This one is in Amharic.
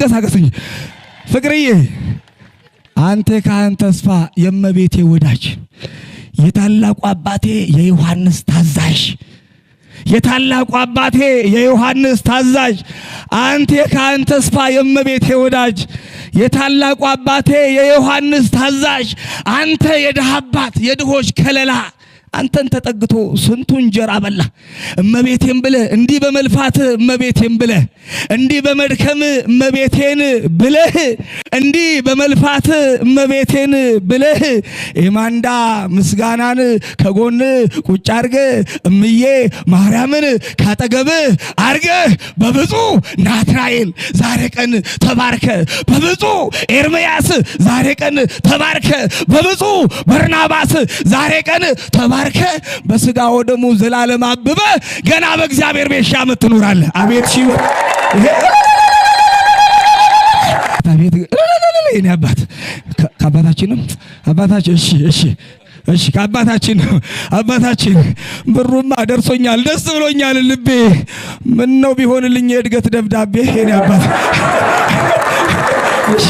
ገሳገስኝ ፍቅርዬ አንተ ካህን ተስፋ የእመቤቴ ወዳጅ የታላቁ አባቴ የዮሐንስ ታዛዥ የታላቁ አባቴ የዮሐንስ ታዛዥ አንተ ካህን ተስፋ የእመቤቴ ወዳጅ የታላቁ አባቴ የዮሐንስ ታዛዥ አንተ የድሃ አባት የድሆች ከለላ አንተን ተጠግቶ ስንቱ እንጀራ በላ እመቤቴን ብለ እንዲህ በመልፋት እመቤቴን ብለ እንዲህ በመድከም እመቤቴን ብለህ እንዲህ በመልፋት እመቤቴን ብለህ የማንዳ ምስጋናን ከጎን ቁጭ አርገ እምዬ ማርያምን ካጠገብ አርገ በብዙ ናትናኤል ዛሬ ቀን ተባርከ በብዙ ኤርምያስ ዛሬ ቀን ተባርከ በብዙ በርናባስ ዛሬ ቀን ተባርከ በስጋ ወደሙ ዘላለም አብበ ገና በእግዚአብሔር ቤት ሺህ ዓመት ትኖራለህ። አቤት ሺህ አቤት እኔ አባት ከአባታችንም አባታችን እሺ ከአባታችን አባታችን ብሩማ ደርሶኛል ደስ ብሎኛል ልቤ ምን ነው ቢሆንልኝ የእድገት ደብዳቤ እኔ አባት እሺ